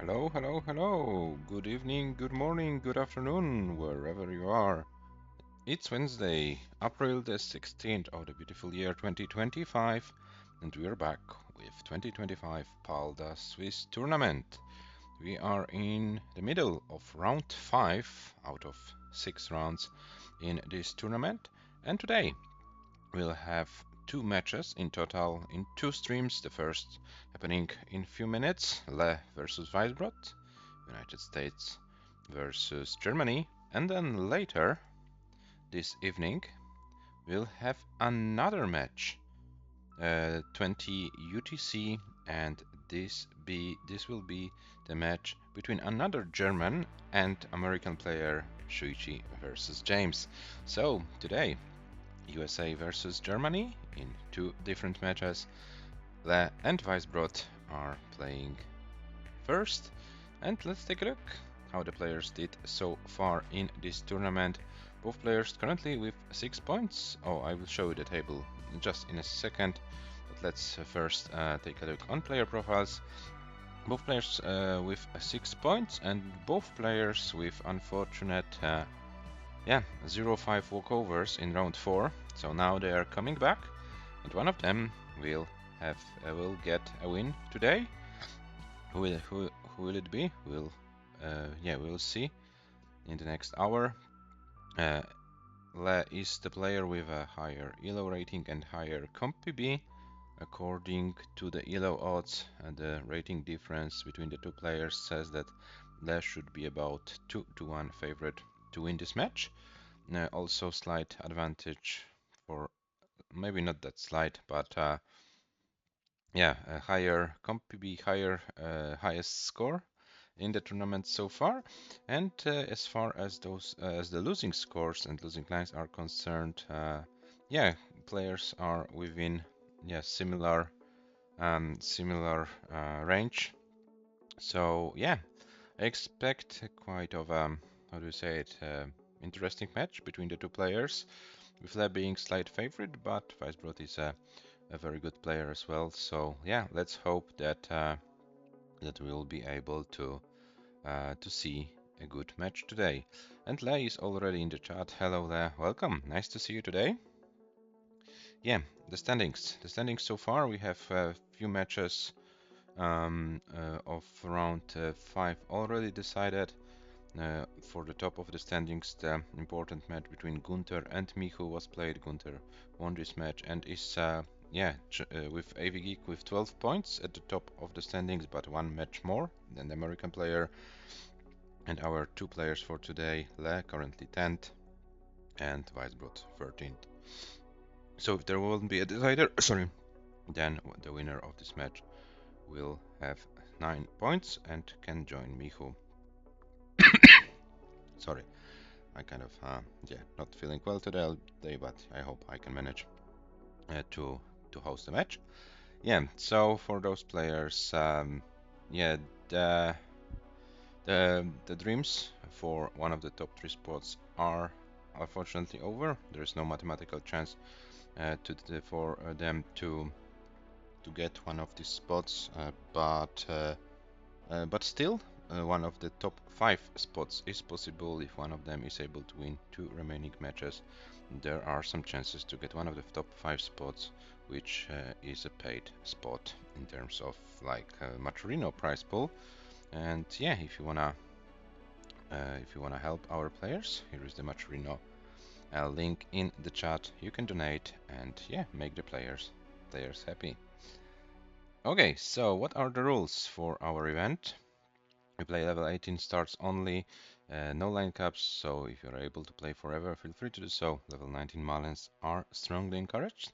Hello, hello, hello. Good evening, good morning, good afternoon, wherever you are. It's Wednesday, April the 16th of the beautiful year 2025, and we are back with 2025 Palda Swiss Tournament. We are in the middle of round 5 out of 6 rounds in this tournament, and today we'll have two matches in total in two streams. The first happening in a few minutes, Le versus WEISBROT, United States versus Germany, and then later this evening we'll have another match, 20 UTC, and this will be the match between another German and American player, Shuichi versus James. So today USA versus Germany in two different matches. Le and WEISBROT are playing first, and let's take a look how the players did so far in this tournament. Both players currently with 6 points. Oh, I will show you the table just in a second, but let's first take a look on player profiles. Both players with 6 points, and both players with unfortunate 0-5 walkovers in round 4. So now they are coming back, and one of them will get a win today. Who will it be? We'll see in the next hour. Le is the player with a higher ELO rating and higher comp PB. According to the ELO odds, the rating difference between the two players says that Le should be about 2-1 favorite to win this match. Also slight advantage for, maybe not that slight, but a higher comp PB, highest score in the tournament so far. And as far as those as the losing scores and losing lines are concerned, players are within similar range. So I expect quite of how do you say it, interesting match between the two players, with Le being slight favorite, but WEISBROT is a very good player as well. So let's hope that we'll be able to see a good match today. And Le is already in the chat. Hello Le, welcome. Nice to see you today. Yeah, the standings. The standings so far, we have a few matches of round 5 already decided. For the top of the standings, the important match between Gunther and Michu was played. Gunther won this match and is with AV Geek with 12 points at the top of the standings, but one match more than the American player. And our two players for today, Le currently 10th and WEISBROT 13th. So if there won't be a decider, then the winner of this match will have 9 points and can join Michu. Sorry, I kind of not feeling well today, but I hope I can manage to host the match. Yeah, so for those players, the dreams for one of the top 3 spots are unfortunately over. There is no mathematical chance for them to get one of these spots, but still, one of the top 5 spots is possible if one of them is able to win 2 remaining matches. There are some chances to get one of the top 5 spots, which is a paid spot in terms of like Maturino prize pool. And if you wanna help our players, here is the Maturino link in the chat. You can donate and make the players happy. Okay, so what are the rules for our event? We play level 18 starts only, no line caps, so if you're able to play forever, feel free to do so. Level 19 Malins are strongly encouraged.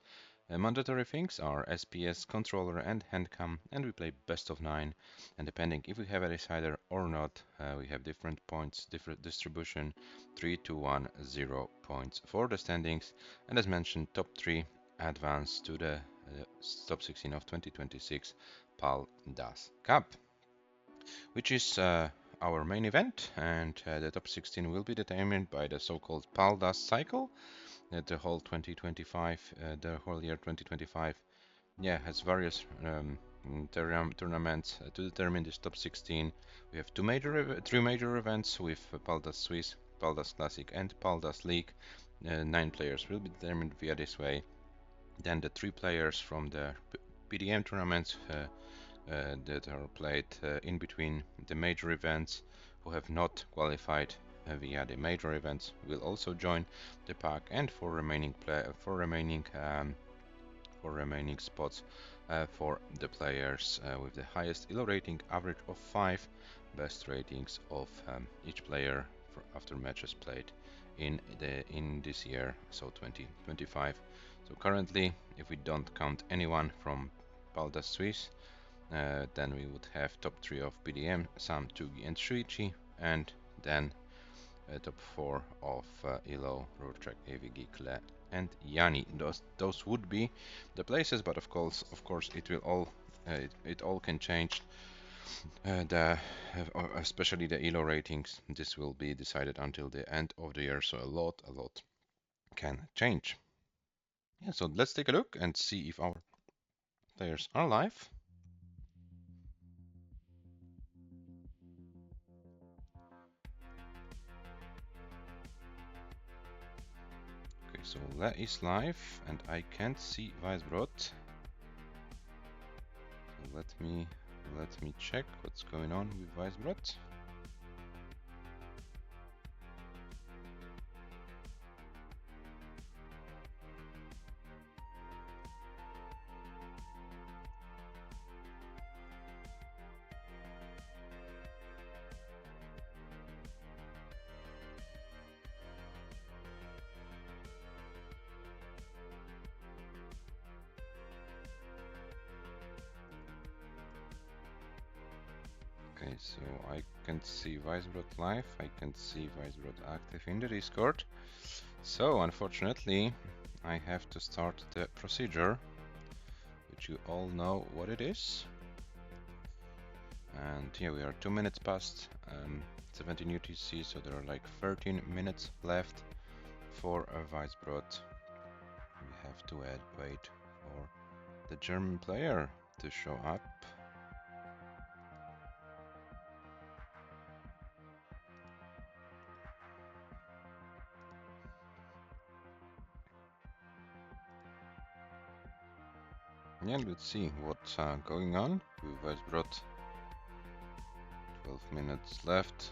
Mandatory things are SPS, controller and handcam, and we play best of 9. And depending if we have a decider or not, we have different points, different distribution, 3, 2, 1, 0 points for the standings. And as mentioned, top 3 advance to the top 16 of 2026 PAL DAS Cup, which is our main event, and the top 16 will be determined by the so-called PALDAS cycle. The whole 2025, the whole year 2025, has various tournaments to determine this top 16. We have three major events with Paldas Swiss, Paldas Classic, and Paldas League. 9 players will be determined via this way. Then the 3 players from the PDM tournaments that are played in between the major events who have not qualified via the major events will also join the pack, and for remaining spots for the players with the highest ELO rating, average of 5, best ratings of each player after matches played in this year, so 2025. So currently, if we don't count anyone from Paldas Swiss, then we would have top 3 of PDM, Sam, Tugi, and Shuichi, and then top 4 of Ilo, Rurchak, AVG, Kle, and Yanni. Those would be the places, but of course, it all can change. Especially the ELO ratings. This will be decided until the end of the year, so a lot can change. Yeah, so let's take a look and see if our players are live. Okay, so Le is live, and I can't see WEISBROT. So let me check what's going on with WEISBROT. Okay, so I can see WEISBROT live, I can see WEISBROT active in the Discord. So unfortunately, I have to start the procedure, which you all know what it is. And here we are 2 minutes past 17 UTC, so there are like 13 minutes left for a WEISBROT. We have to wait for the German player to show up. Yeah, let's see what's going on with WEISBROT. 12 minutes left.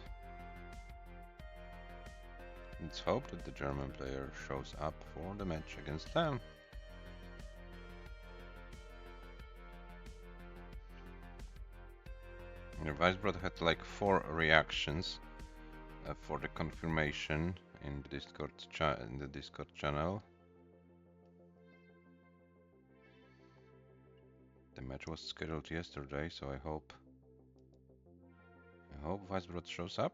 Let's hope that the German player shows up for the match against them. WEISBROT had like 4 reactions for the confirmation in the Discord channel. The match was scheduled yesterday, so I hope WEISBROT shows up.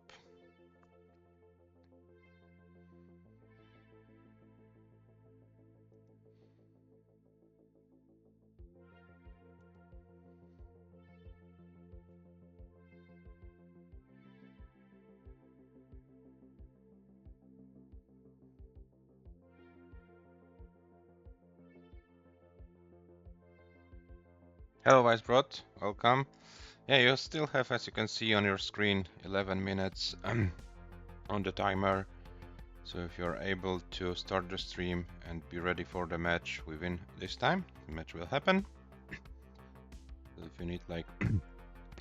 Hello WEISBROT, welcome. Yeah, you still have, as you can see on your screen, 11 minutes on the timer. So if you're able to start the stream and be ready for the match within this time, the match will happen. If you need like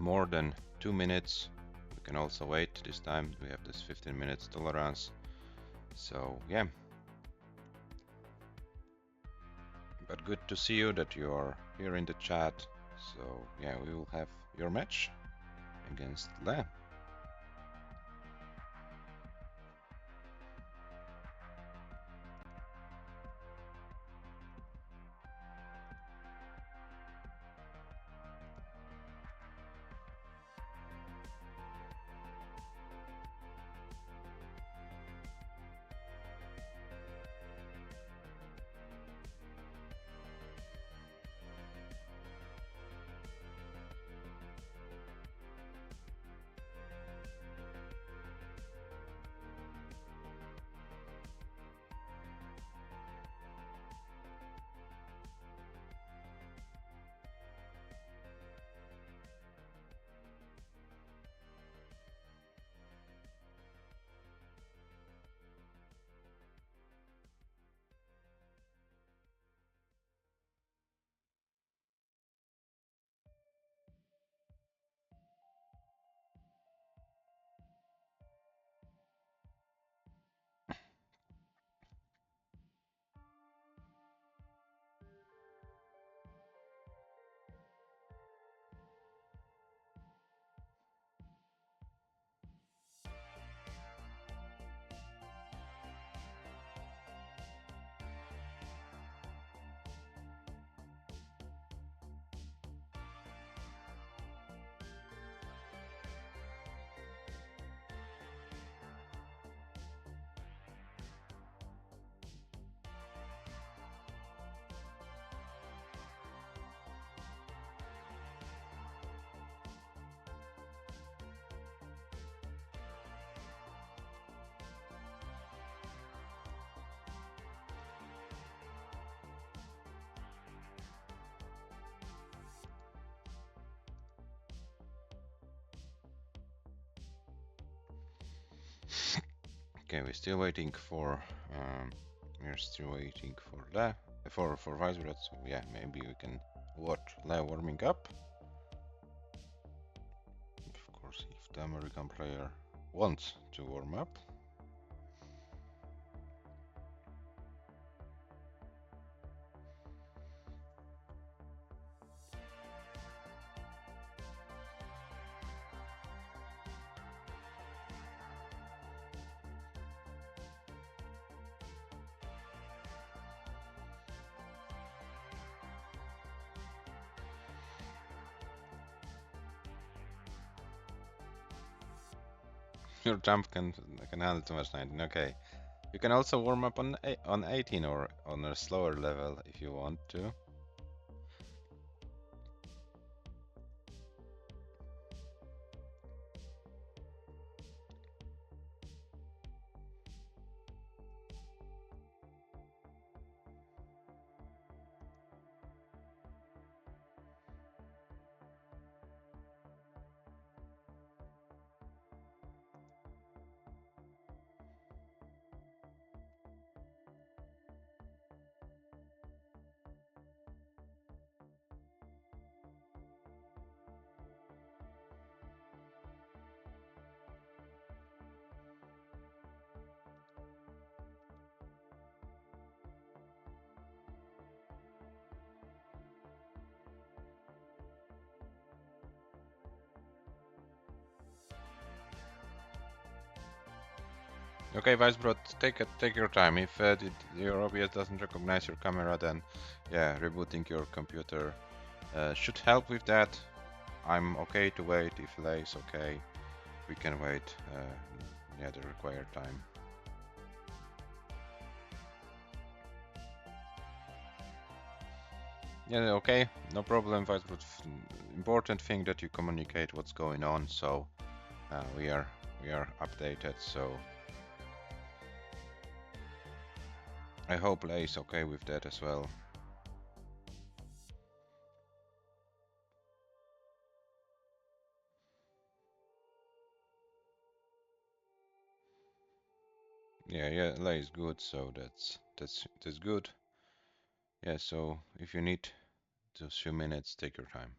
more than 2 minutes, we can also wait. This time we have this 15 minutes tolerance. So yeah. But good to see you that you are here in the chat. So yeah, we will have your match against Le. Okay, we're still waiting for for WEISBROT. So yeah, maybe we can watch live warming up. Of course, if the American player wants to warm up. Your jump can handle too much 19. Okay, you can also warm up on 18 or on a slower level if you want to. Okay, WEISBROT, take your time. If your OBS doesn't recognize your camera, then yeah, rebooting your computer should help with that. I'm okay to wait. If Lay's okay, we can wait. Yeah, the required time. Yeah, okay, no problem, WEISBROT. Important thing that you communicate what's going on, so we are updated. So I hope Lay is okay with that as well. Yeah, Lay is good, so that's good. Yeah, so if you need just a few minutes, take your time.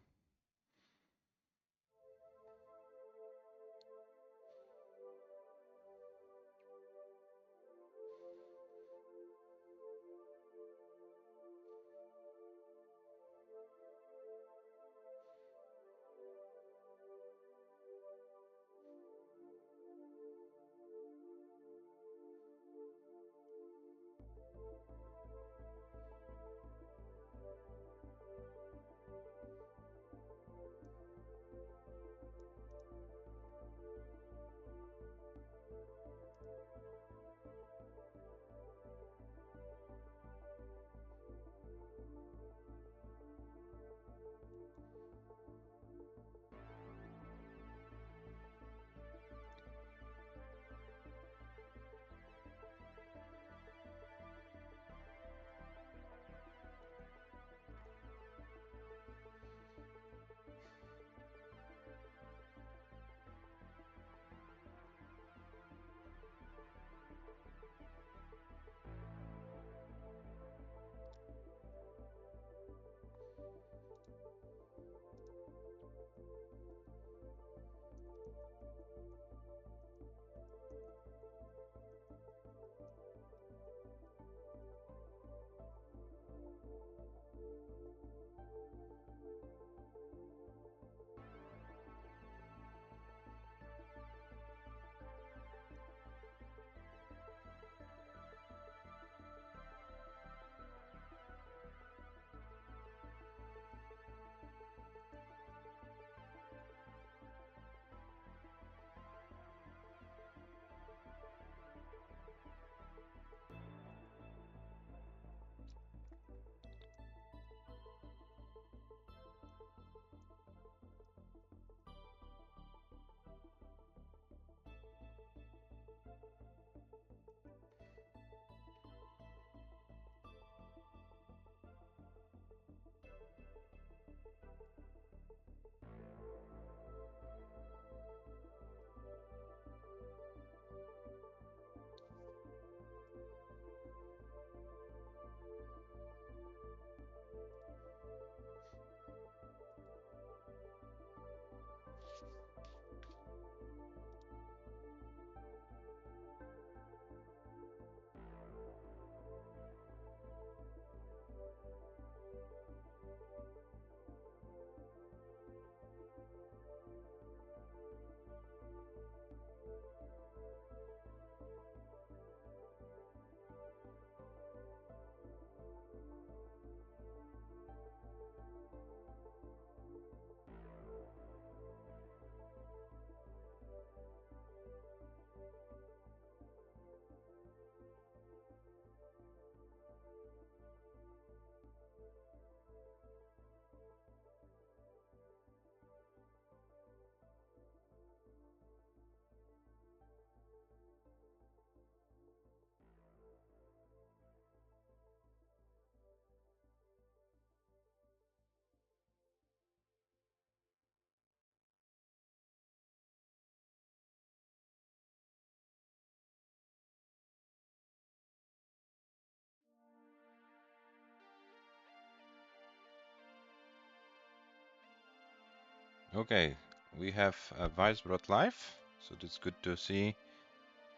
Okay, we have a WEISBROT live, so that's good to see.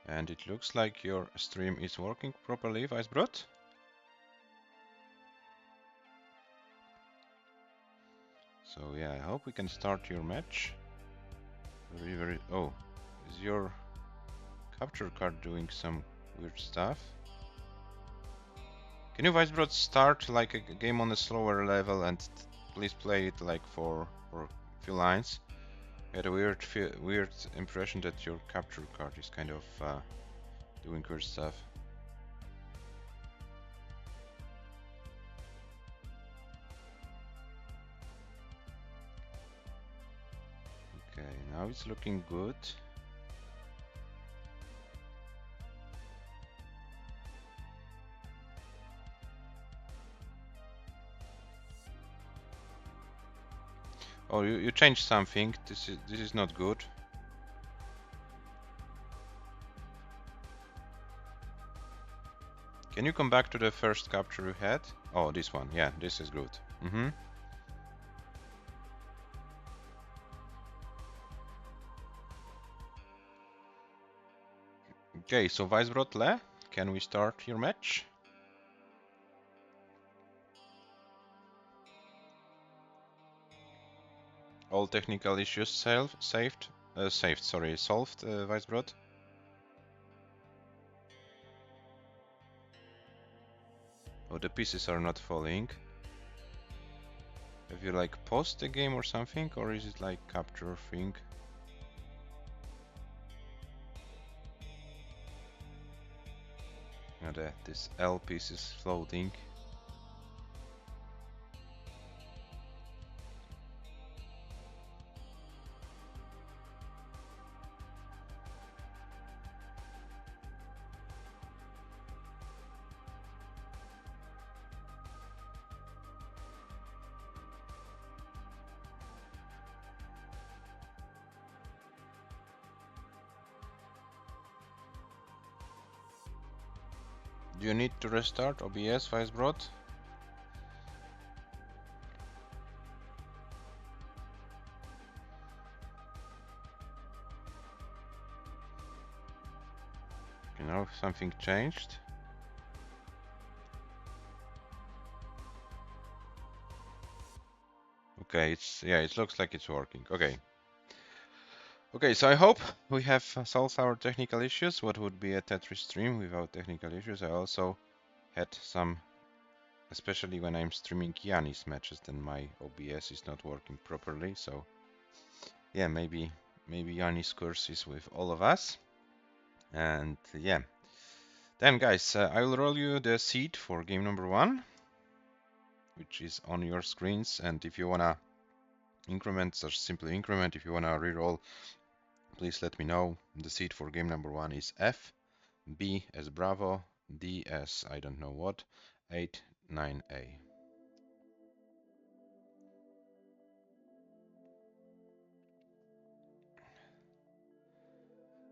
And it looks like your stream is working properly, WEISBROT. So yeah, I hope we can start your match. Oh, is your capture card doing some weird stuff? Can you WEISBROT start like a game on a slower level and please play it like for a few lines? I had a weird impression that your capture card is kind of doing weird stuff. Okay, now it's looking good. Oh, you changed something. This is not good. Can you come back to the first capture you had? Oh, this one. Yeah, this is good. Okay, so WEISBROT Le, can we start your match? All technical issues solved, WEISBROT. Oh, the pieces are not falling. Have you like paused the game or something, or is it like capture thing? No, this L piece is floating. Do you need to restart OBS, WEISBROT? You know, something changed. Okay, it looks like it's working. Okay. Okay, so I hope we have solved our technical issues. What would be a Tetris stream without technical issues? I also had some, especially when I'm streaming Yannis matches, then my OBS is not working properly. So yeah, maybe Yannis curse is with all of us. And yeah, then guys, I will roll you the seed for game number 1, which is on your screens. And if you wanna increment, just simply increment. If you wanna reroll, please let me know. The seed for game number 1 is F, B as Bravo, D as I don't know what, 8, 9A.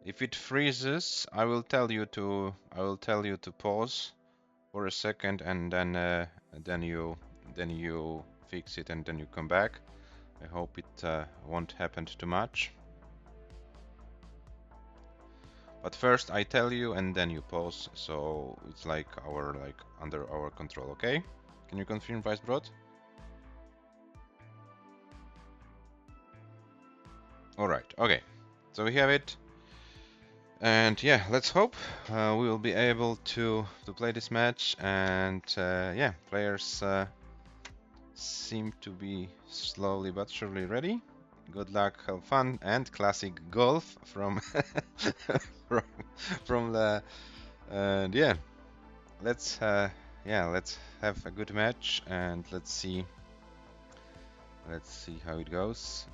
If it freezes, I will tell you to pause for a second, and then you fix it, and then you come back. I hope it won't happen too much. But first I tell you, and then you pause, so it's like under our control. Okay? Can you confirm, WEISBROT? All right. Okay. So we have it. And yeah, let's hope we will be able to play this match. And yeah, players seem to be slowly but surely ready. Good luck, have fun, and classic golf from from the. And yeah, let's have a good match, and let's see how it goes.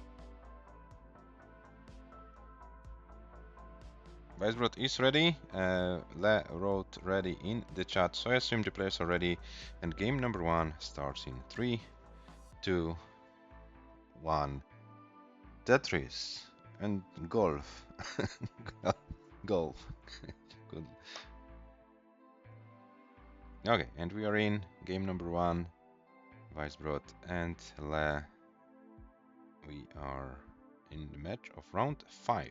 WEISBROT is ready. Le wrote ready in the chat, so I assume the players are ready. And game number 1 starts in 3, 2, 1. Tetris and golf. Golf. Good. Okay, and we are in game number 1. WEISBROT and Le we are in the match of round 5.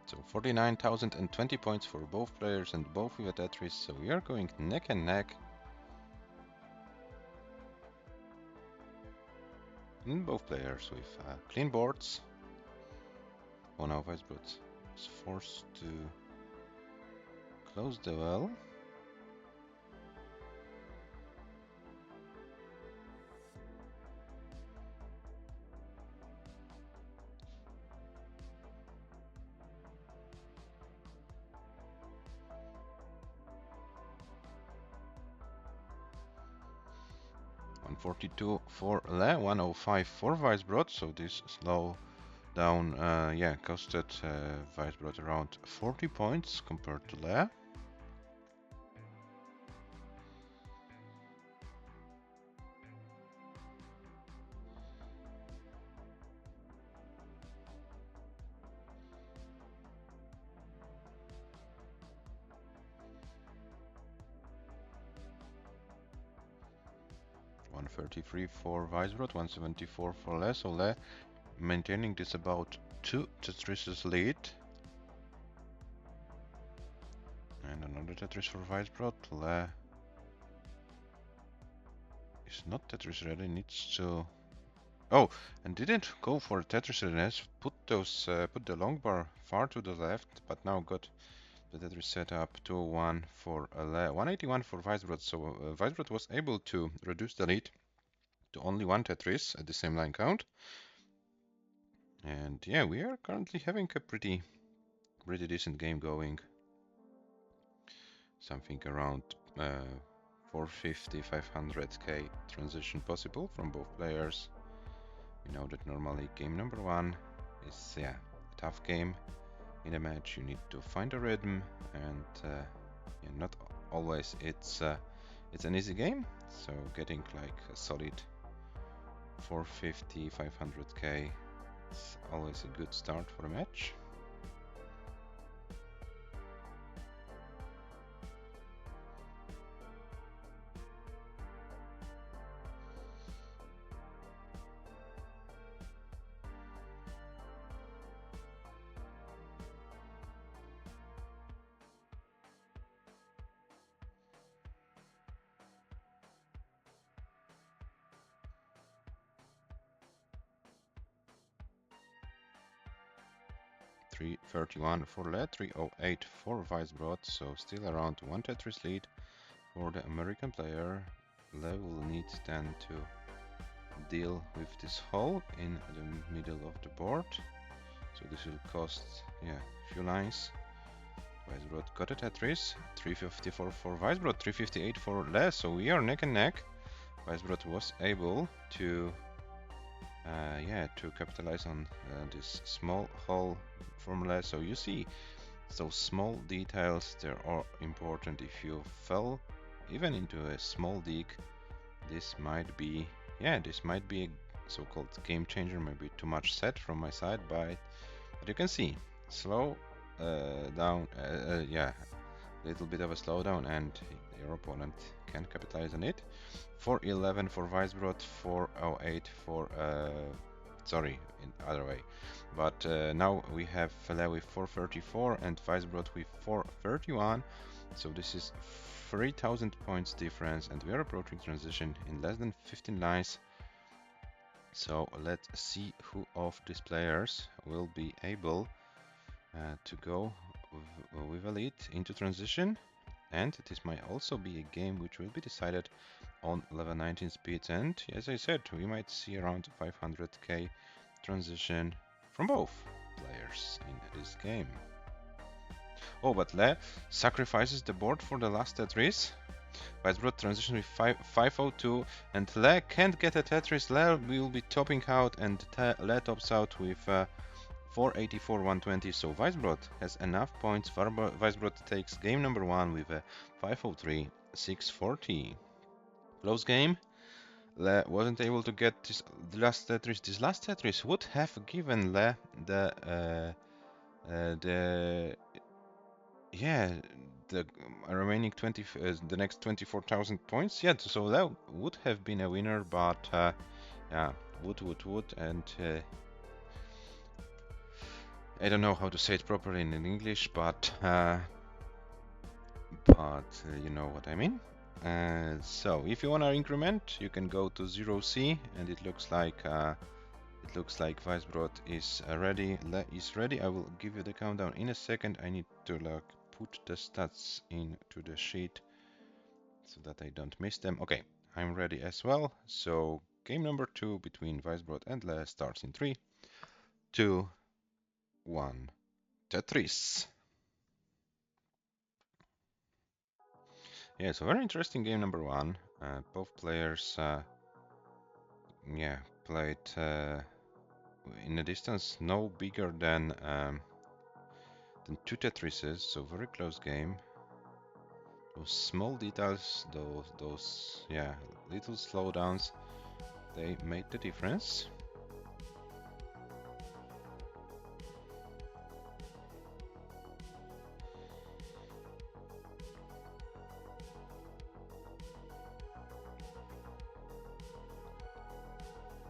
So 49,020 points for both players and both with Tetris, so we are going neck and neck. And both players with clean boards. Oh, now WEISBROT is forced to close the well. $142 for Le, 105 for WEISBROT, so this slow down, costed WEISBROT around 40 points compared to Le. $133 for WEISBROT, 174 for Le, so Le maintaining this about 2 Tetris lead. And another Tetris for WEISBROT. Le is not Tetris ready, needs to... Oh, and didn't go for Tetris readiness, put the long bar far to the left, but now got the Tetris set up. 2-1 for Le, 181 for WEISBROT, so WEISBROT was able to reduce the lead to only 1 Tetris at the same line count. And yeah, we are currently having a pretty decent game going. Something around 450, 500k transition possible from both players. We know that normally game number 1 is a tough game in a match. You need to find a rhythm, and not always it's an easy game. So getting like a solid 450, 500k is always a good start for a match. $331 for Le, 308 for WEISBROT, so still around 1 Tetris lead for the American player. Le will need then to deal with this hole in the middle of the board, so this will cost a few lines. WEISBROT got a Tetris, 354 for WEISBROT, 358 for Le, so we are neck and neck. WEISBROT was able to capitalize on this small hole from Le. So you see, those small details, they are important. If you fell even into a small dig, this might be a so-called game changer. Maybe too much set from my side, but you can see slow down, little bit of a slowdown, and your opponent can capitalize on it. 411 for WEISBROT, 408 for in other way. But now we have Le with 434 and WEISBROT with 431. So this is 3,000 points difference, and we are approaching transition in less than 15 lines. So let's see who of these players will be able to go with a lead into transition. And this might also be a game which will be decided on level 19 speeds, and as I said, we might see around 500k transition from both players in this game. Oh, but Le sacrifices the board for the last Tetris. WEISBROT transition with 502, and Le can't get a Tetris. Le will be topping out, and Le tops out with 484, 120. So WEISBROT has enough points. WEISBROT takes game number 1 with a 503, 640. Close game. Le wasn't able to get the last Tetris. This last Tetris would have given Le the remaining the next 24,000 points. Yeah, so that would have been a winner, but yeah, would, and I don't know how to say it properly in English, but you know what I mean. So if you want to increment, you can go to 0C, and it looks like WEISBROT is ready. Is ready. I will give you the countdown in a second. I need to put the stats into the sheet so that I don't miss them. Okay, I'm ready as well. So game number 2 between WEISBROT and Le starts in 3, 2, 1. Tetris. Yeah, so very interesting game number 1. Both players, played in a distance no bigger than 2 Tetrises, so very close game. Those small details, those little slowdowns, they made the difference.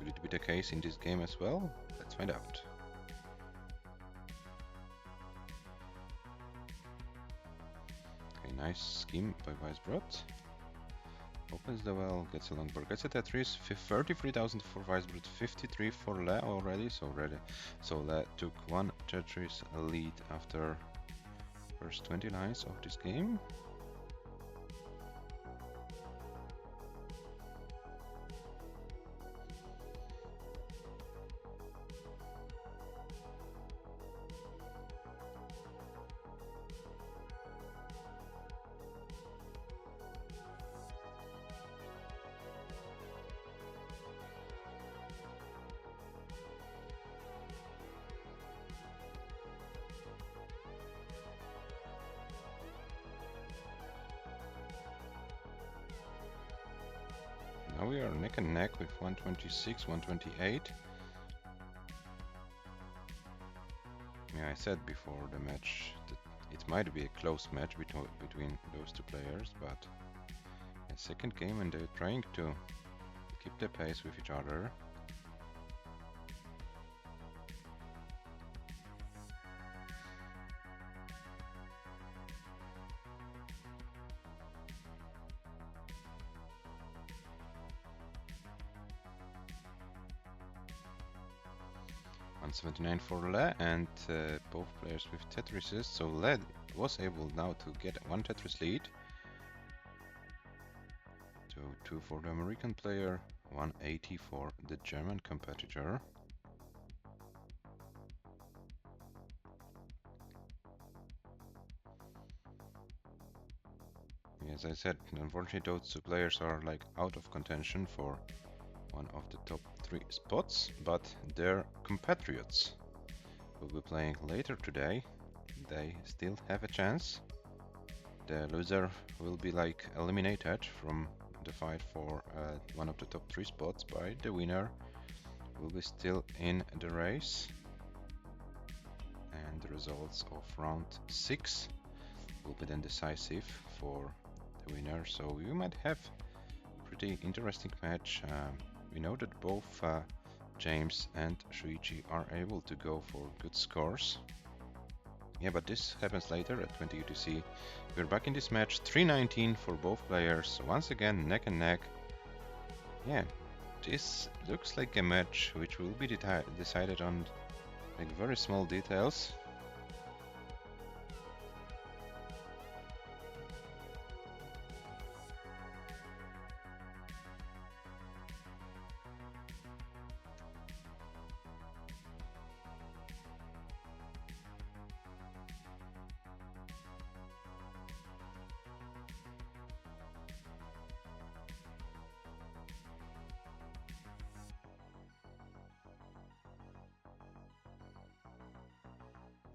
Will it be the case in this game as well? Let's find out. Okay, nice scheme by WEISBROT. Opens the well, gets a long board, gets a Tetris, 33,000 for WEISBROT, 53 for Le already, so Le took 1 Tetris lead after first 20 lines of this game. Now we are neck and neck with 126, 128. Yeah, I said before the match that it might be a close match between those two players, but a second game and they're trying to keep the pace with each other. $179 for Le, and both players with Tetrises, so Le was able now to get 1 Tetris lead. So 2 for the American player, 180 for the German competitor. As I said, unfortunately those two players are like out of contention for one of the top 3 spots, but their compatriots will be playing later today. They still have a chance. The loser will be like eliminated from the fight for one of the top 3 spots, by the winner will be still in the race. And the results of round 6 will be then decisive for the winner. So you might have a pretty interesting match. We know that both James and Shuichi are able to go for good scores. Yeah, but this happens later at 20 UTC. We're back in this match, 319 for both players. Once again, neck and neck. Yeah, this looks like a match which will be decided on like very small details.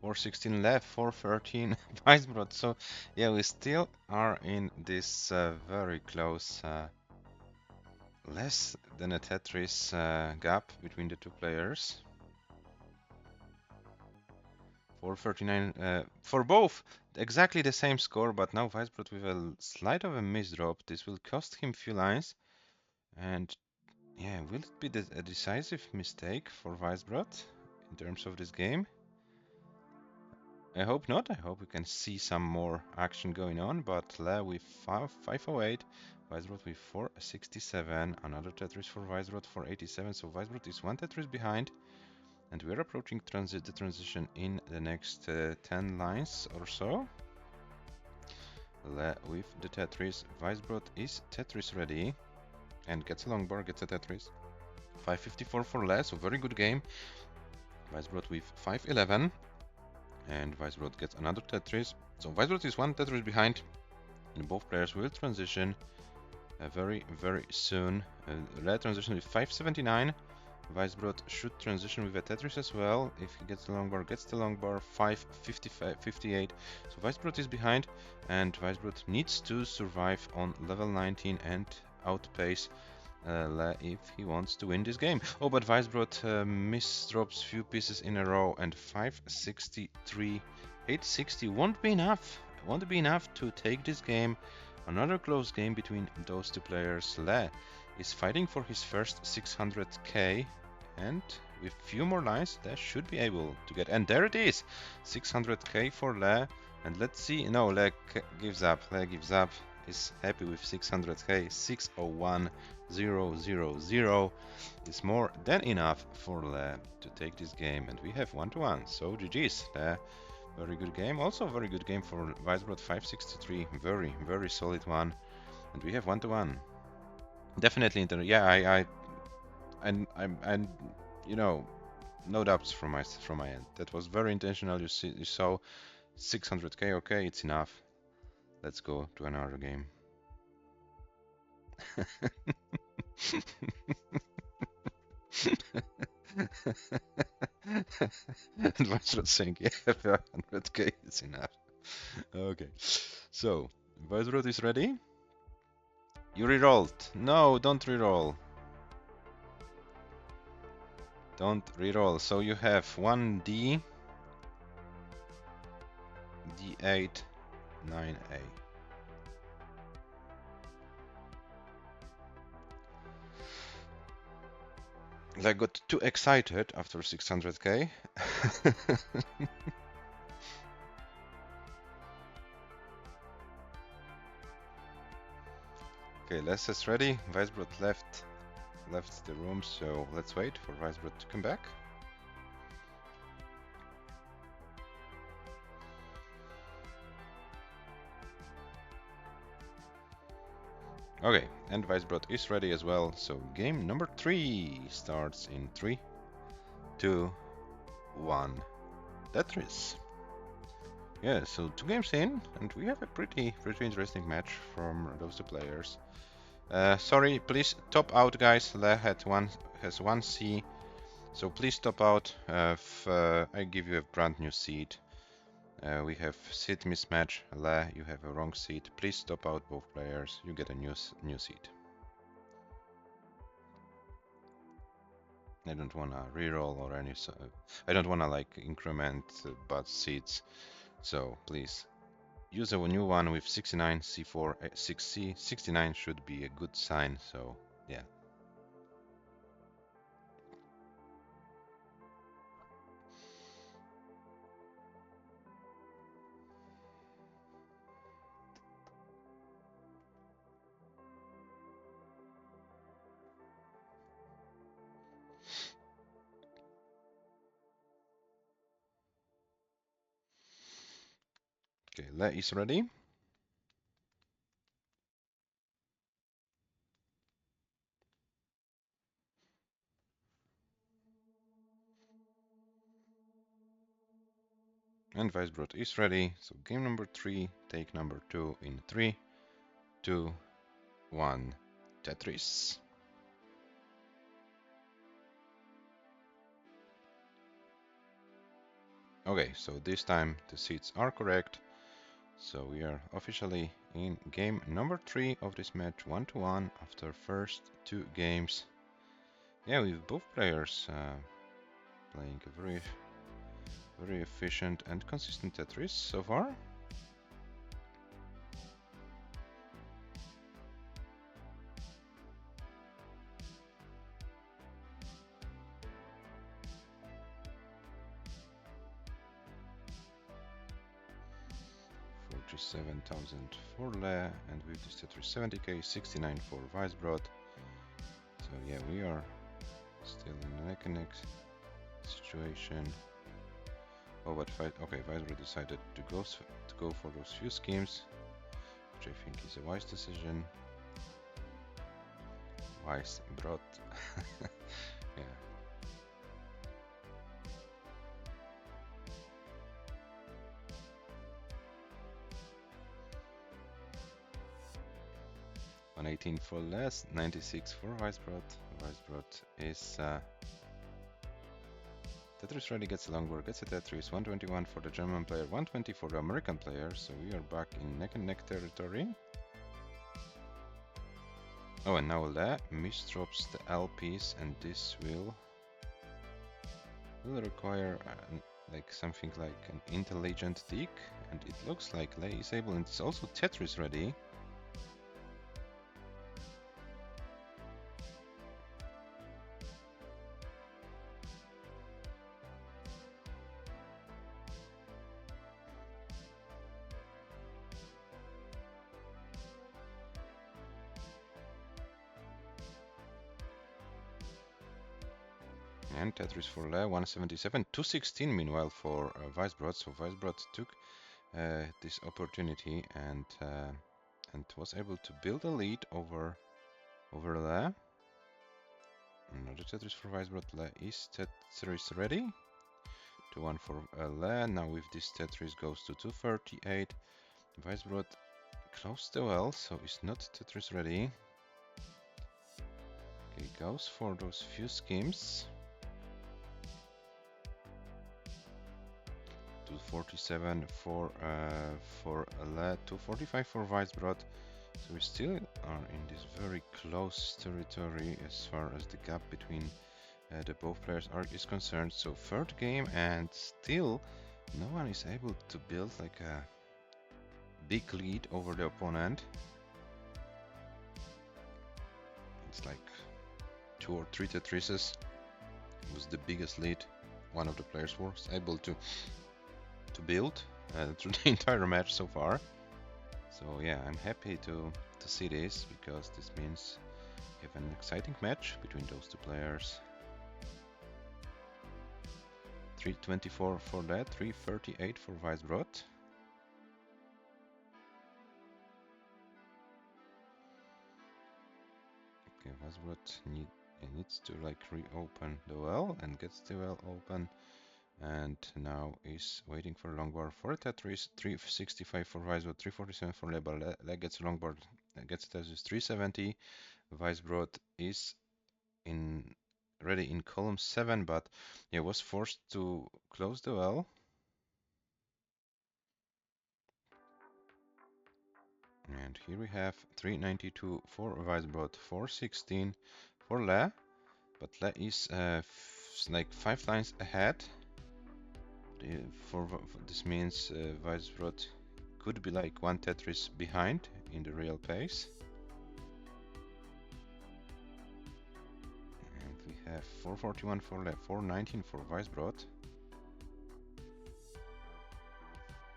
4:16 left, 4:13 WEISBROT. So yeah, we still are in this very close, less than a Tetris gap between the two players. 4:39 for both, exactly the same score, but now WEISBROT with a slight of a misdrop. This will cost him few lines, and yeah, will it be a decisive mistake for WEISBROT in terms of this game? I hope not. I hope we can see some more action going on, but Le with 508, WEISBROT with 467, another Tetris for WEISBROT for 87, so WEISBROT is one Tetris behind, and we're approaching the transition in the next 10 lines or so. Le with the Tetris, WEISBROT is Tetris ready, and gets a long bar, gets a Tetris. 554 for Le, so very good game. WEISBROT with 511. And WEISBROT gets another Tetris. So WEISBROT is one Tetris behind, and both players will transition very, very soon. Red transition with 579. WEISBROT should transition with a Tetris as well. If he gets the long bar, 558. So WEISBROT is behind, and WEISBROT needs to survive on level 19 and outpace if he wants to win this game. Oh, but WEISBROT misdrops few pieces in a row, and 563, 860 won't be enough. Won't be enough to take this game. Another close game between those two players. Le is fighting for his first 600k, and with few more lines, Le should be able to get. And there it is, 600k for Le. And let's see. No, Le gives up. Le gives up. Is happy with 600k. 601,000 is more than enough for Le to take this game, and we have 1-1. So GG's. Le, very good game. Also very good game for WEISBROT. 563. Very, very solid one. And we have 1-1. Definitely yeah, and you know, no doubts from my end. That was very intentional. You saw 600k. Okay, it's enough. Let's go to another game. And WEISBROT saying, yeah, 100k is enough. Okay, so WEISBROT is ready. You rerolled. No, don't reroll. Don't reroll. So you have 1D, D8, 9A. I got too excited after 600k. Okay, Les is ready. WEISBROT left the room, so let's wait for WEISBROT to come back. Okay, and WEISBROT is ready as well, so game number 3 starts in 3, 2, 1, Tetris. Yeah, so 2 games in, and we have a pretty interesting match from those two players. Sorry, please top out, guys. Le has 1C, so please top out. I give you a brand new seat. We have seat mismatch. Le, you have a wrong seat. Please top out both players. You get a new seat. I don't wanna reroll or any. I don't wanna like increment bad seats. So please use a new one with 69, C4, 6C. 69 should be a good sign. So yeah. Okay, Le is ready. And WEISBROT is ready. So game number 3, take number 2 in 3, 2, 1, Tetris. Okay, so this time the seats are correct. So we are officially in game number 3 of this match, 1-1 after first 2 games. Yeah, with both players playing a very efficient and consistent Tetris so far. $47,000 for Le, and with this Tetris 70k, 69 for WEISBROT. So yeah, we are still in a neck and neck situation. Oh, but okay, WEISBROT decided to go for those few schemes, which I think is a wise decision. WEISBROT. Yeah. $118 for less, 96 for WEISBROT. WEISBROT is Tetris ready, gets a longboard, gets a Tetris, 121 for the German player, 120 for the American player, so we are back in neck and neck territory. Oh, and now Le misdrops the L piece, and this will require like something like an intelligent tick, and it looks like Le is able, and it's also Tetris ready. And Tetris for Le, 177, 216 meanwhile for WEISBROT. So WEISBROT took this opportunity and was able to build a lead over Le. Another Tetris for WEISBROT. Le is Tetris ready. 2-1 for Le. Now with this Tetris goes to 238. WEISBROT close the well, so it's not Tetris ready. Okay, goes for those few schemes. 247 for Le, 245 for WEISBROT. So we still are in this very close territory as far as the gap between the both players is concerned. So third game, and still no one is able to build like a big lead over the opponent. It's like 2 or 3 Tetrises was the biggest lead one of the players was able to build through the entire match so far. So yeah, I'm happy to see this, because this means we have an exciting match between those two players. 324 for that, 338 for WEISBROT. Okay, WEISBROT needs to like reopen the well, and gets the well open. And now is waiting for a longboard for a Tetris. 365 for WEISBROT, 347 for Le, but Le gets a longboard, gets Tetris 370. WEISBROT is ready in column 7, but yeah, was forced to close the well. And here we have 392 for WEISBROT, 416 for Le, but Le is like 5 lines ahead. For this means WEISBROT could be like 1 Tetris behind in the real pace. And we have 441 for Le, 419 for WEISBROT.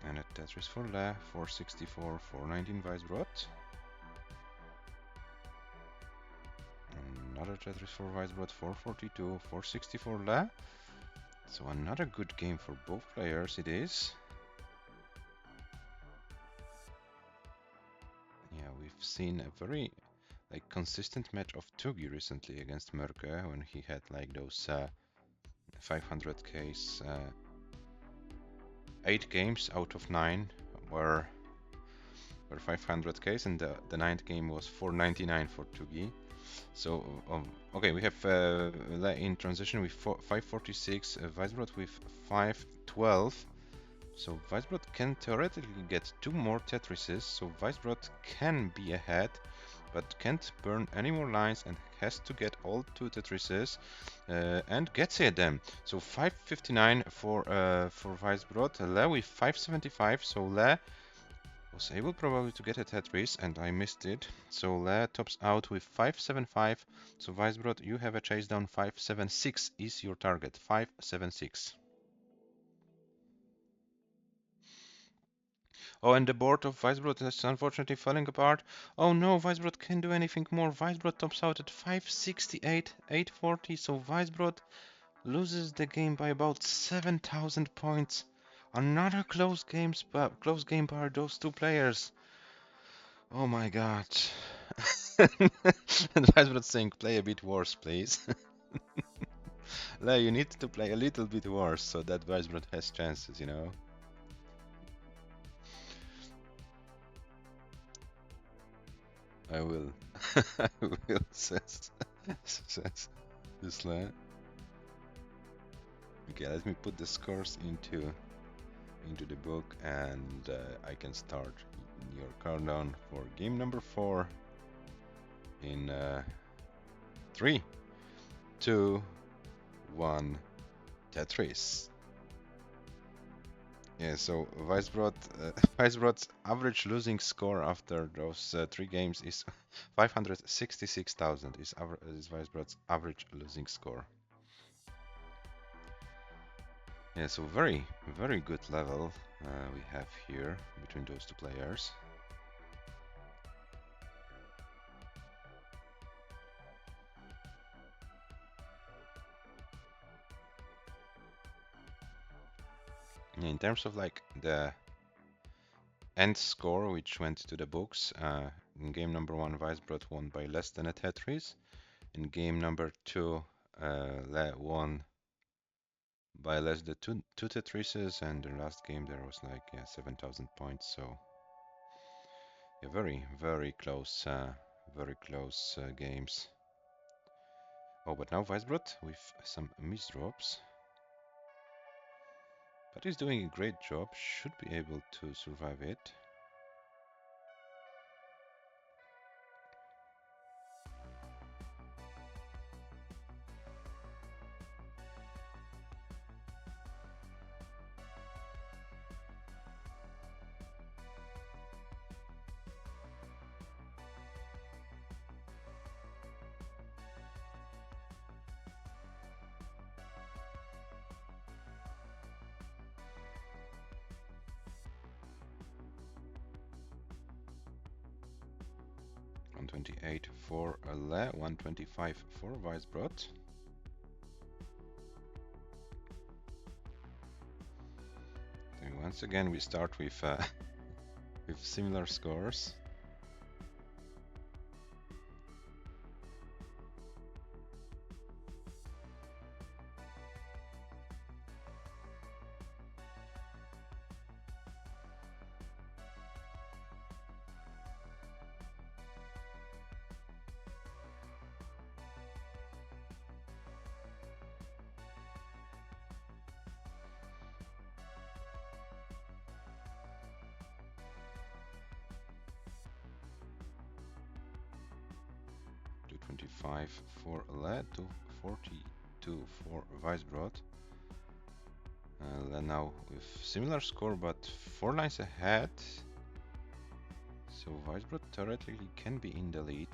And a Tetris for Le, 464, 419 WEISBROT. Another Tetris for WEISBROT, 442, 464 Le. So another good game for both players it is. Yeah, we've seen a very like consistent match of Tugi recently against Mörke, when he had like those 500Ks. 8 games out of 9 were 500Ks, and the 9th game was 499 for Tugi. So, okay, we have in transition with 546, WEISBROT with 512. So WEISBROT can theoretically get 2 more Tetrises, so WEISBROT can be ahead, but can't burn any more lines and has to get all 2 Tetrises and gets it then. So 559 for WEISBROT, Le with 575, so Le was able probably to get a Tetris and I missed it. So Le tops out with 575. So WEISBROT, you have a chase down. 576 is your target. 576. Oh, and the board of WEISBROT is unfortunately falling apart. Oh no, WEISBROT can't do anything more. WEISBROT tops out at 568, 840. So WEISBROT loses the game by about 7,000 points. Another close game by those two players. Oh my god. And WEISBROT saying, play a bit worse, please. Le, you need to play a little bit worse so that WEISBROT has chances, you know? I will. I will, says this Le. Okay, let me put the scores into the book and I can start your countdown for game number 4 in 3, 2, 1, Tetris. Yeah, so WEISBROT's average losing score after those 3 games is 566,000 is WEISBROT's average losing score. Yeah, so very, very good level we have here between those two players. In terms of like the end score, which went to the books, in game number 1, WEISBROT won by less than a Tetris. In game number 2, Le won by less than two Tetrises, and the last game there was like 7,000 points. So yeah, very, very close games. Oh, but now WEISBROT with some misdrops. But he's doing a great job, should be able to survive it. One 128 for Le, 125 for WEISBROT. And once again we start with with similar scores. $225 for Le, 242 for WEISBROT. Le now with similar score but 4 lines ahead. So WEISBROT theoretically can be in the lead.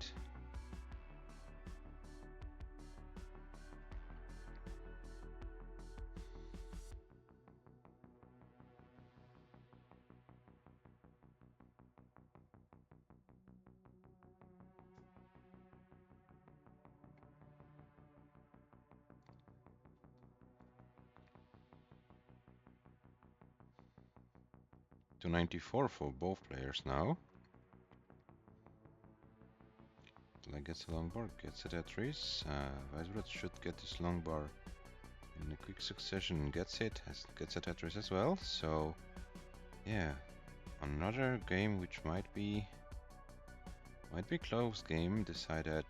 $294 for both players now. Le gets a long bar, gets a Tetris. WEISBROT should get this long bar in a quick succession. Gets it, gets a Tetris as well. So yeah, another game which might be Might be close game, decided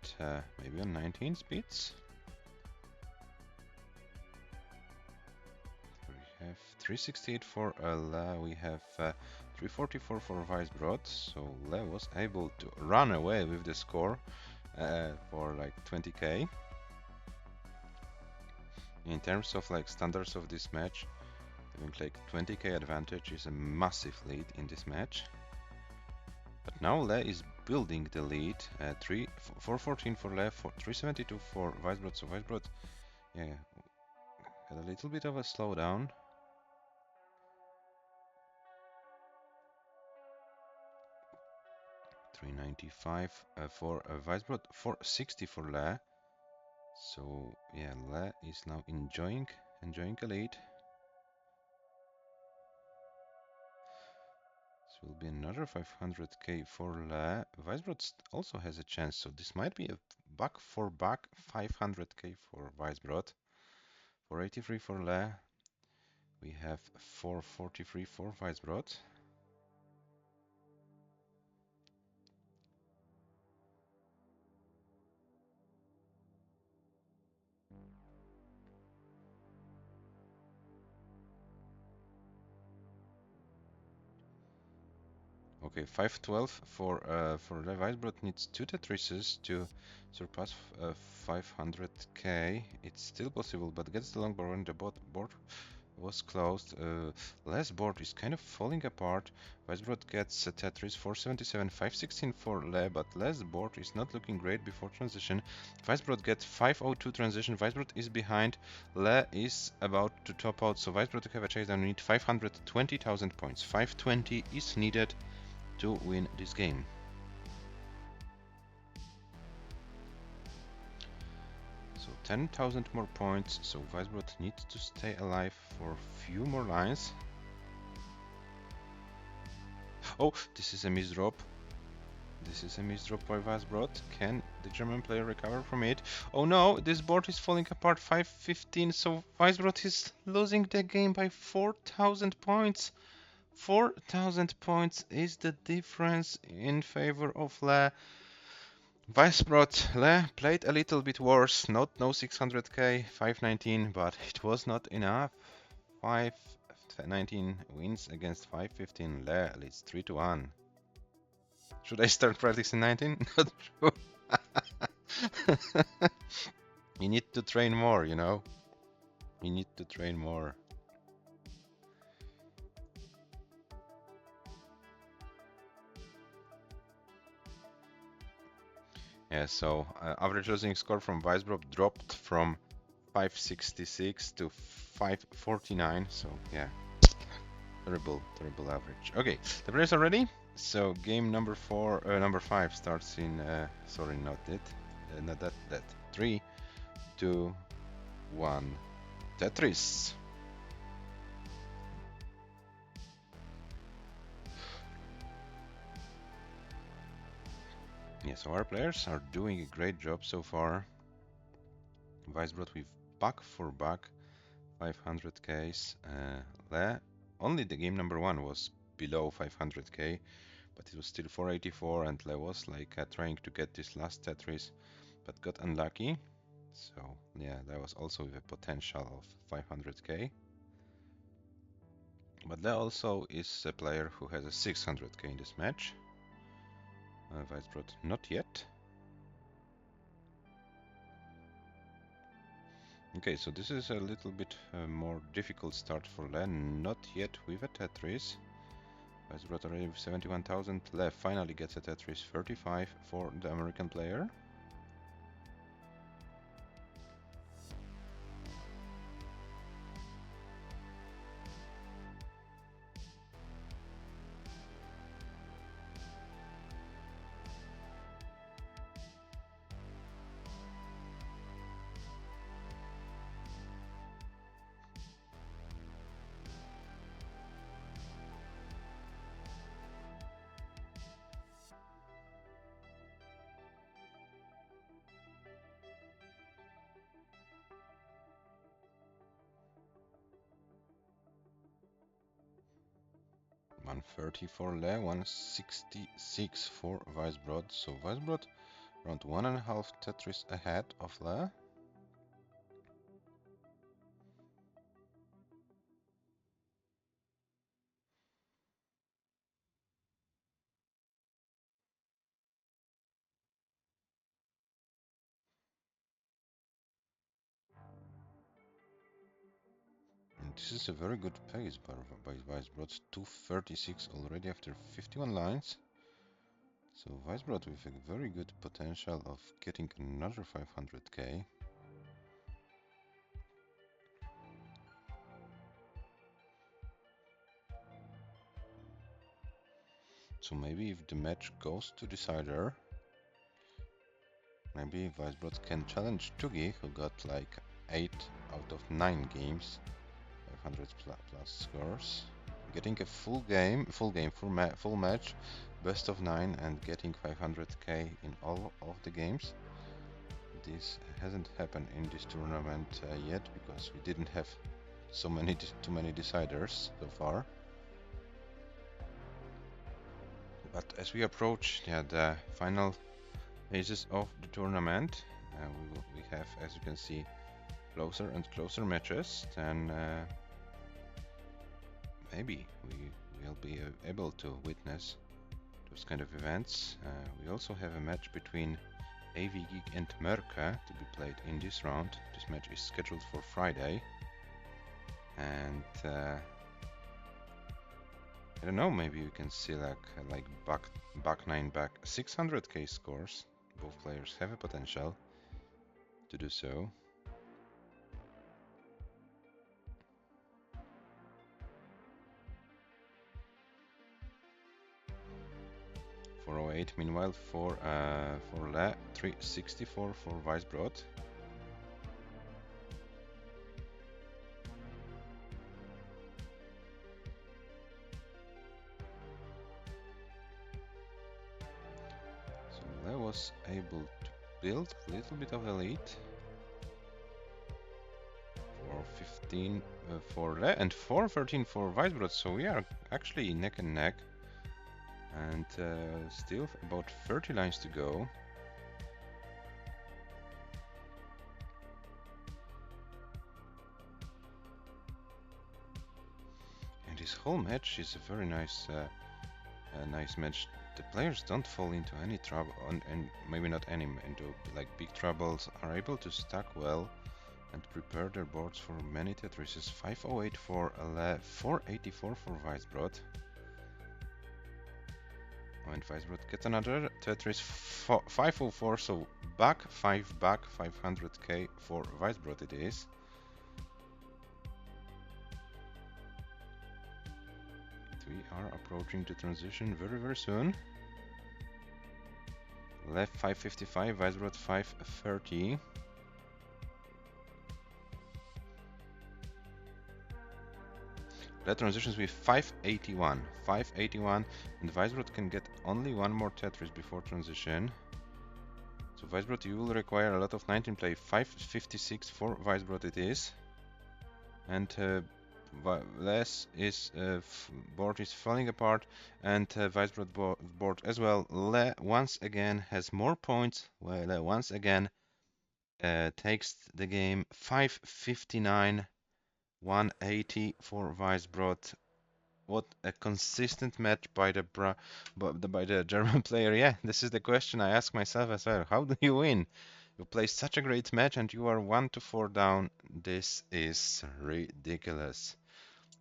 maybe on 19 speeds. We have 368 for Le, we have 344 for WEISBROT, so Le was able to run away with the score for like 20k. In terms of like standards of this match, having like 20k advantage is a massive lead in this match. But now Le is building the lead. 414 for Le, 372 for WEISBROT. So WEISBROT, yeah, had a little bit of a slowdown. $395 for WEISBROT, 460 for Le. So yeah, Le is now enjoying a lead. This will be another 500k for Le. WEISBROT also has a chance, so this might be a back 500k for WEISBROT. 483 for Le. We have 443 for WEISBROT. Okay, 512 for Le. WEISBROT needs 2 Tetrises to surpass 500k. It's still possible, but gets the long board and the board was closed. Le's board is kind of falling apart. WEISBROT gets a Tetris 477, 516 for Le, but Le's board is not looking great before transition. WEISBROT gets 502 transition. WEISBROT is behind. Le is about to top out, so WEISBROT to have a chase down need 520,000 points. 520 is needed to win this game. So 10,000 more points, so WEISBROT needs to stay alive for a few more lines. Oh, this is a misdrop. This is a misdrop by WEISBROT. Can the German player recover from it? Oh no, this board is falling apart. 515, so WEISBROT is losing the game by 4,000 points. 4,000 points is the difference in favor of Le. WEISBROT Le played a little bit worse, no 600k, 519, but it was not enough. 519 wins against 515. Le leads 3-1. Should I start practicing 19? Not true. You need to train more, you know. You need to train more. Yeah, so average losing score from WEISBROT dropped from 566 to 549. So yeah, terrible average. Okay, the players are ready. So game number 5 starts in. Sorry, not that. 3, 2, 1. Tetris. Yeah, so our players are doing a great job so far. WEISBROT with back for back 500Ks. Only the game number 1 was below 500k, but it was still 484, and Le was like trying to get this last Tetris, but got unlucky. So yeah, that was also with a potential of 500k. But Le also is a player who has a 600k in this match. WEISBROT not yet. Okay, so this is a little bit more difficult start for Le, not yet with a Tetris. WEISBROT already with 71,000. Le finally gets a Tetris 35 for the American player. 130 for Le, 166 for WEISBROT. So WEISBROT around 1.5 Tetris ahead of Le. And this is a very good pace by WEISBROT, 236 already after 51 lines. So WEISBROT with a very good potential of getting another 500k. So maybe if the match goes to decider, maybe WEISBROT can challenge Tugi, who got like 8 out of 9 games, 500 plus scores. Getting a full match, best of 9 and getting 500k in all of the games. This hasn't happened in this tournament yet because we didn't have too many deciders so far. But as we approach the final phases of the tournament, we have, as you can see, closer and closer matches. Then maybe we will be able to witness those kind of events. We also have a match between AV Geek and Merke to be played in this round. This match is scheduled for Friday, and I don't know, maybe we can see like back 9 back 600k scores. Both players have a potential to do so. $408 meanwhile for Le, 364 for WEISBROT. So Le was able to build a little bit of a lead. 415 for Le and 413 for WEISBROT, so we are actually neck and neck. And still about 30 lines to go. And this whole match is a very nice match. The players don't fall into any trouble, and maybe not any, into like big troubles, are able to stack well and prepare their boards for many Tetrises. 508 for Le, 484 for WEISBROT. And WEISBROT gets another Tetris 504, so back 500k for WEISBROT it is. We are approaching the transition very soon. Left 555, WEISBROT 530. That transitions with 581. 581, and WEISBROT can get only one more Tetris before transition. So WEISBROT, you will require a lot of 19 play. 556 for WEISBROT it is. And Le's board is falling apart, and WEISBROT board as well. Le once again has more points. Well, Le once again takes the game. 559. 180 for WEISBROT. What a consistent match by the German player. Yeah, this is the question I ask myself as well. How do you win? You play such a great match and you are 1-4 down. This is ridiculous.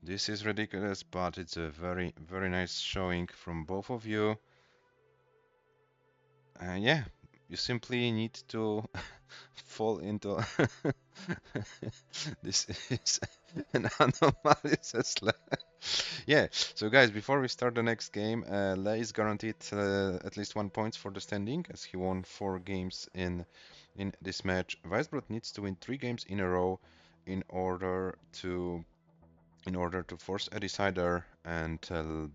This is ridiculous, but it's a very nice showing from both of you. Yeah, you simply need to fall into this is an anomaly. Yeah, so guys, before we start the next game, Le is guaranteed at least 1 point for the standing, as he won 4 games in this match. WEISBROT needs to win 3 games in a row in order to force a decider, and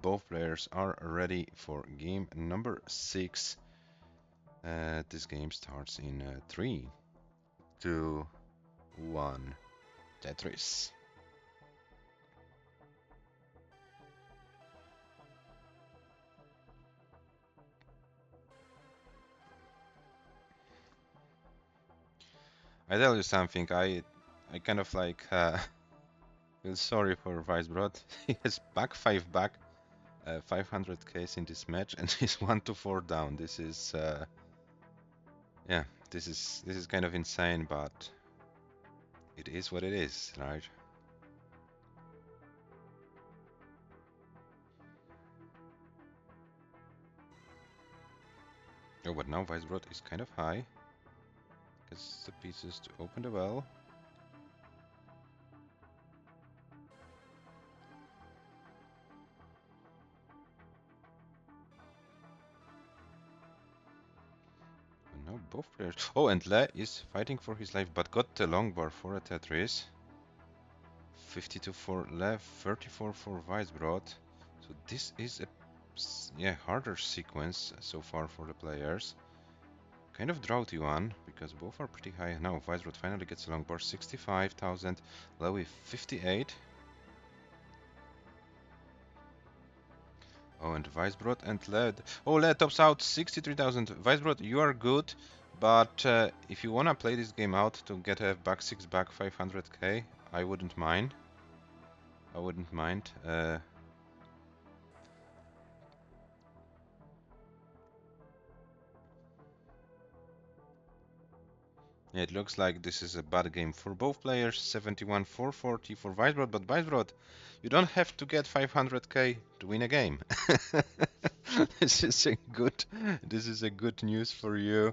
both players are ready for game number 6. This game starts in 3, 2, 1. Tetris. I tell you something, I kind of like feel sorry for WEISBROT. He has back 5 back, 500 Ks in this match, and he's 1 to 4 down. This is yeah, this is kind of insane, but it is what it is, right? Oh, but now WEISBROT is kind of high. Gets the pieces to open the well. And now both players. Oh, and Le is fighting for his life, but got the long bar for a Tetris. 52 for Le, 34 for WEISBROT. So this is a harder sequence so far for the players. Kind of droughty one, because both are pretty high. Now WEISBROT finally gets a long bar, 65,000, Le with 58. Oh, and WEISBROT and LED. Oh, LED tops out 63,000. WEISBROT, you are good, but if you wanna play this game out to get a back 6 back 500k, I wouldn't mind. I wouldn't mind. Yeah, it looks like this is a bad game for both players. 71 440 for WEISBROT, but WEISBROT, you don't have to get 500k to win a game. This is a good news for you.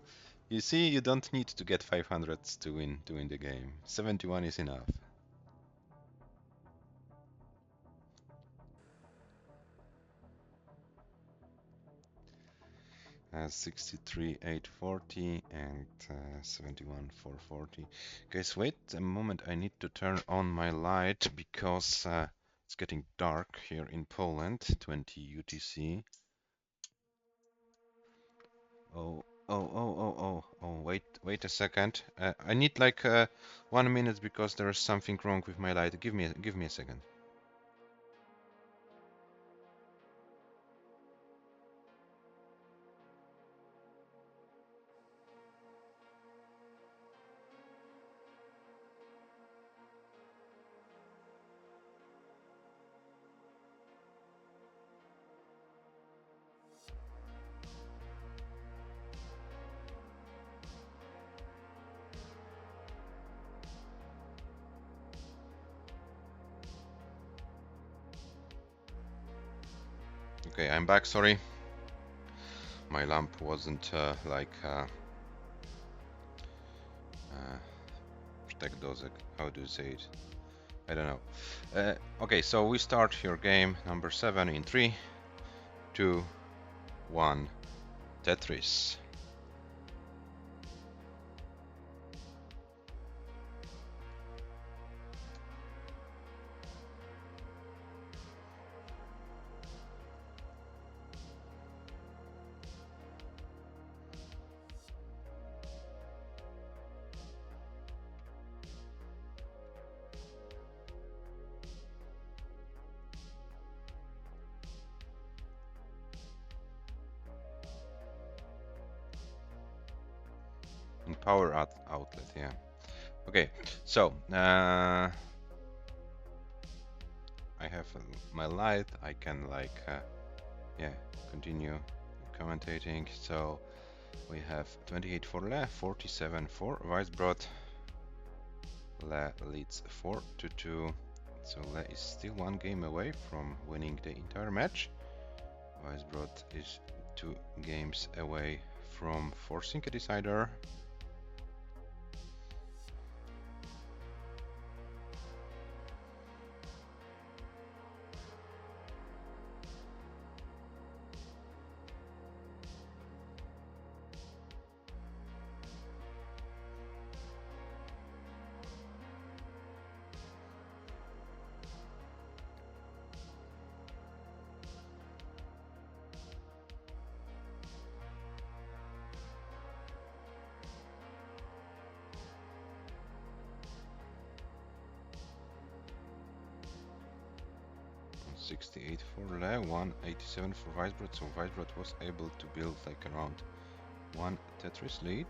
You see, you don't need to get 500s to win the game. 71 is enough. 63 840 and 71 440. Guys, wait a moment. I need to turn on my light because it's getting dark here in Poland. 20 UTC. Oh, wait a second. I need like 1 minute because there is something wrong with my light. Give me a second. Okay, I'm back, sorry. My lamp wasn't protect those, how do you say it? I don't know. Okay, so we start your game number 7 in 3, 2, 1, Tetris. Power outlet, yeah. Okay, so I have my light. I can continue commentating. So we have 28 for Le, 47 for WEISBROT. Le leads 4-2. So Le is still 1 game away from winning the entire match. WEISBROT is 2 games away from forcing a decider. $68 for Le, 187 for WEISBROT, so WEISBROT was able to build like around 1 Tetris lead.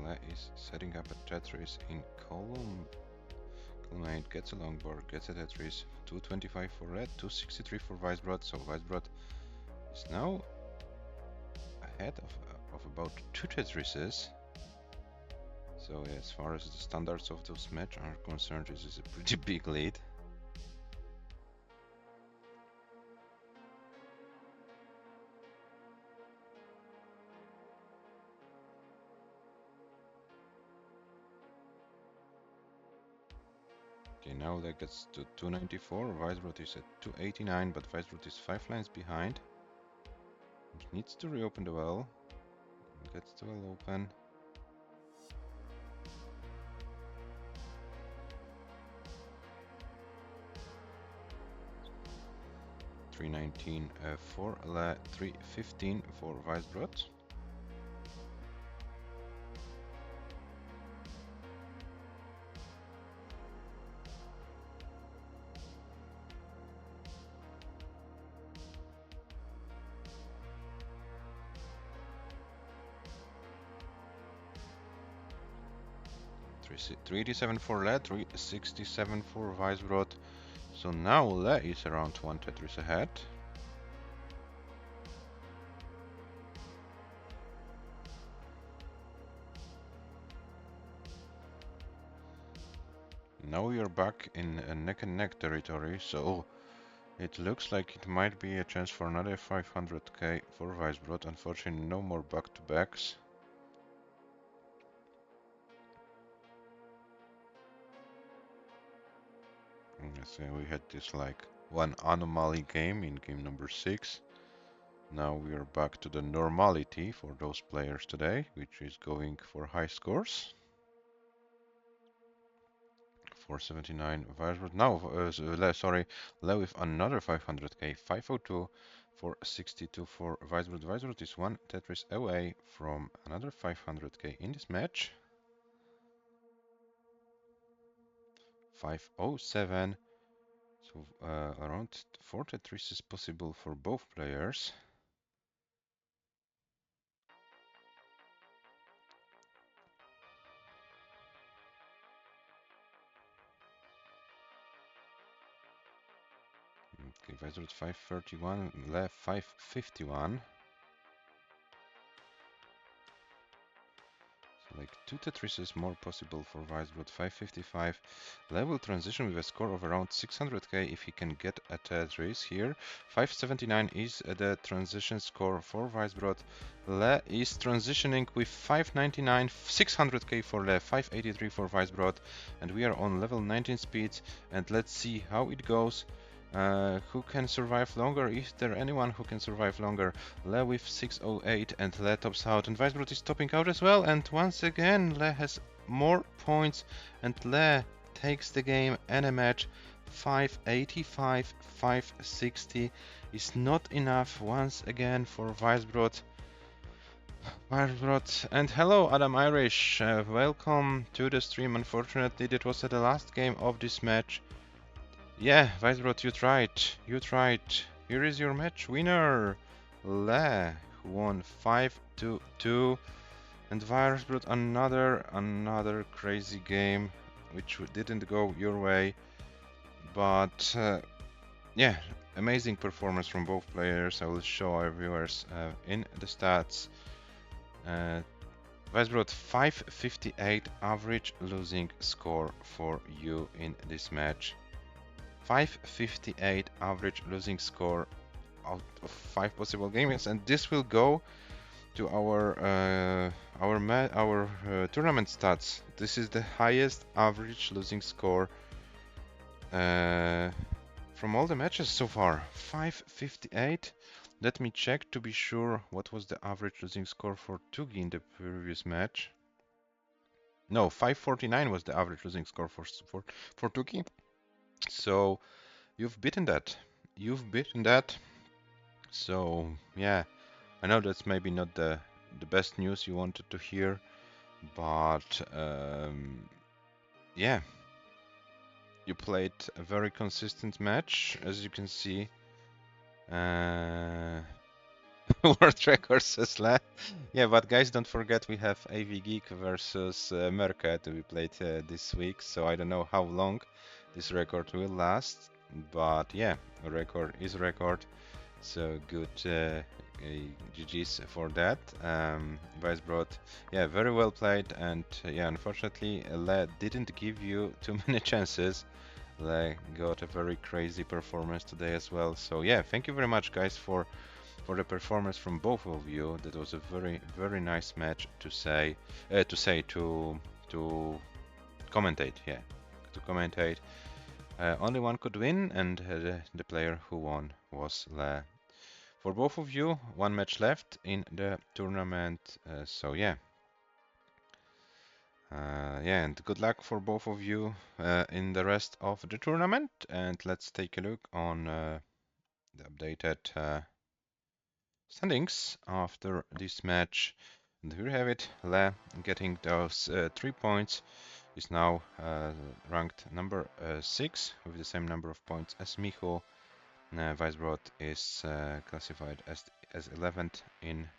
Le is setting up a Tetris in column. Column 8 gets a long board, gets a Tetris. 225 for red, 263 for WEISBROT. So WEISBROT is now ahead of about 2 Tetrises. So yeah, as far as the standards of those match are concerned, this is a pretty big lead. Okay, now that gets to 294. WEISBROT is at 289, but WEISBROT is 5 lines behind. It needs to reopen the well. Gets the well open. 319 for Le, 315 for WEISBROT. Three 387 for Le, 367 for WEISBROT. So now Le is around 1 Tetris ahead. Now we are back in neck and neck territory, so it looks like it might be a chance for another 500k for WEISBROT. Unfortunately, no more back-to-backs. So we had this like one anomaly game in game number 6. Now we are back to the normality for those players today, which is going for high scores. 479 WEISBROT. Now, sorry, Le with another 500k, 502, 462 for WEISBROT. WEISBROT is 1 Tetris away from another 500k in this match. 507. So around 4 Tetris is possible for both players. Okay, WEISBROT 531, Le 551. So like 2 Tetris is more possible for WEISBROT. 555. Le will transition with a score of around 600k if he can get a Tetris here. 579 is the transition score for WEISBROT. Le is transitioning with 599, 600k for Le, 583 for WEISBROT, and we are on level 19 speeds, and let's see how it goes. Who can survive longer? Is there anyone who can survive longer? Le with 608 and Le tops out, and WEISBROT is topping out as well, and once again Le has more points and Le takes the game and a match. 585, 560 is not enough once again for WEISBROT. And hello Adam Irish, welcome to the stream. Unfortunately that was the last game of this match. Yeah, WEISBROT, you tried. Here is your match winner, Le, who won 5-2, and WEISBROT another crazy game, which didn't go your way, but yeah, amazing performance from both players. I will show our viewers in the stats. WEISBROT 558 average losing score for you in this match. 558 average losing score out of 5 possible games, and this will go to our tournament stats. This is the highest average losing score from all the matches so far. 558. Let me check to be sure what was the average losing score for Tugi in the previous match. No, 549 was the average losing score for Tugi. So you've beaten that. So yeah, I know that's maybe not the best news you wanted to hear, but yeah, you played a very consistent match, as you can see. world record, says La. Yeah, but guys, don't forget we have AV Geek versus Merca to be played this week, so I don't know how long this record will last, but yeah, a record is a record, so good GG's for that. WEISBROT, yeah, very well played, and yeah, unfortunately, Le didn't give you too many chances. Le got a very crazy performance today as well, so yeah, thank you very much, guys, for the performance from both of you. That was a very nice match to to commentate. Yeah, to commentate. Only one could win, and the player who won was Le. For both of you, one match left in the tournament. So yeah. Yeah, and good luck for both of you in the rest of the tournament. And let's take a look on the updated standings after this match. And here we have it. Le getting those 3 points is now ranked number 6 with the same number of points as Micho. WEISBROT is classified as 11th in.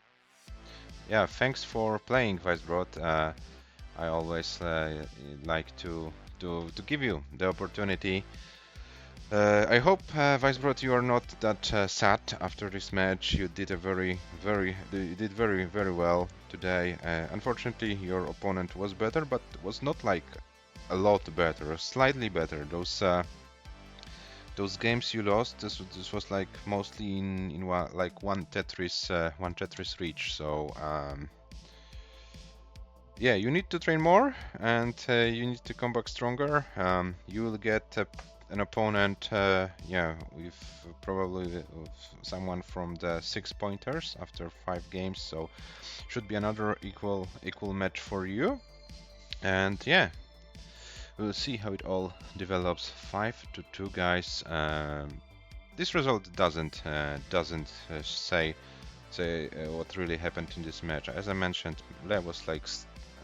Yeah, thanks for playing, WEISBROT. I always like to give you the opportunity. I hope, WEISBROT, you are not that sad after this match. You did you did very well today. Unfortunately, your opponent was better, but was not like a lot better, slightly better. Those games you lost, this was like mostly in one Tetris reach. So yeah, you need to train more, and you need to come back stronger. You will get an opponent, yeah, with probably with someone from the 6 pointers after 5 games, so should be another equal match for you. And yeah, we'll see how it all develops. 5-2, guys. This result doesn't say what really happened in this match. As I mentioned, Le was like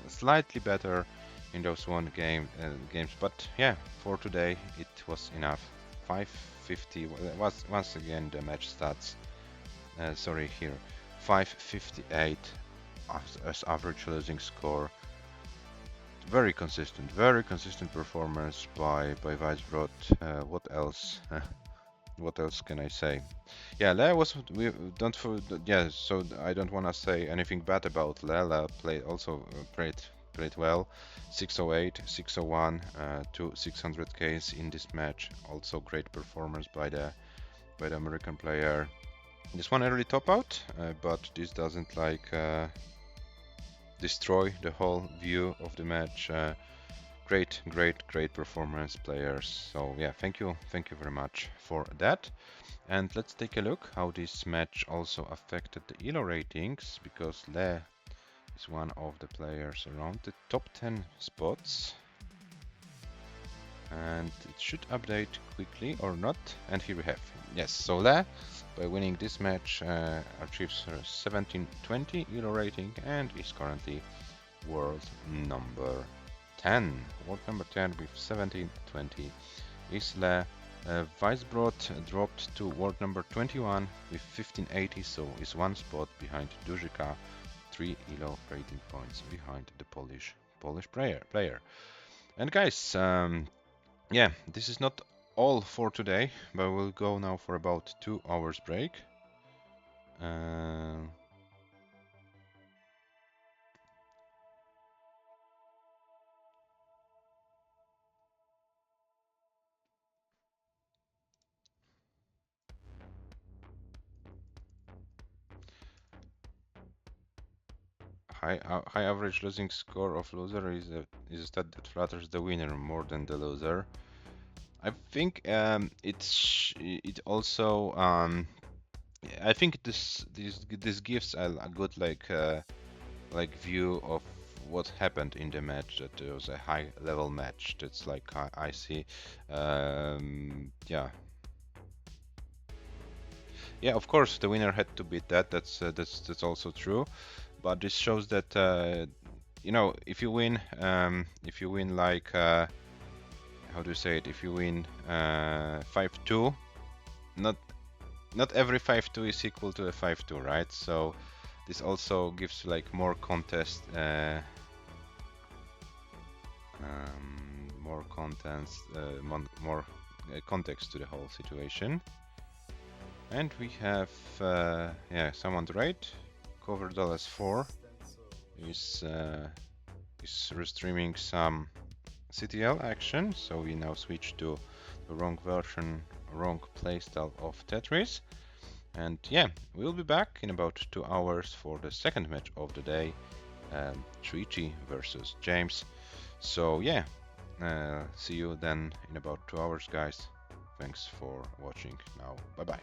slightly better in those games, but yeah, for today it was enough. 550 was once again the match stats. Sorry, here 558 as average losing score. Very consistent performance by WEISBROT. What else? What else can I say? Yeah, Le was yeah. So I don't want to say anything bad about Le. Le played played well. 608, 601, 600Ks in this match. Also great performance by the American player. This one early top out, but this doesn't destroy the whole view of the match. Great performance, players. So yeah, thank you very much for that. And let's take a look how this match also affected the ELO ratings, because Le is one of the players around the top 10 spots. And it should update quickly or not. And here we have, yes, so Le, by winning this match, achieves her 1720 ELO rating and is currently world number 10. World number 10 with 1720 is Le. WEISBROT dropped to world number 21 with 1580, so is 1 spot behind Duzika, 3 ELO rating points behind the Polish player. And guys, yeah, this is not all for today, but we'll go now for about 2 hours break. High average losing score of loser is a stat that flatters the winner more than the loser. I think it also I think this gives a good view of what happened in the match. That it was a high level match. That's like I see. Yeah. Yeah, of course the winner had to beat that. That's also true. But this shows that you know, if you win like how do you say it? If you win 5-2, not not every 5-2 is equal to a 5-2, right? So this also gives like more contest, more contents, more context to the whole situation. And we have, yeah, someone to right. Cover $4 is restreaming some CTL action, so we now switch to the wrong version, wrong playstyle of Tetris. And yeah, we'll be back in about 2 hours for the second match of the day, Treaty versus James. So yeah, see you then in about 2 hours, guys. Thanks for watching now. Bye bye.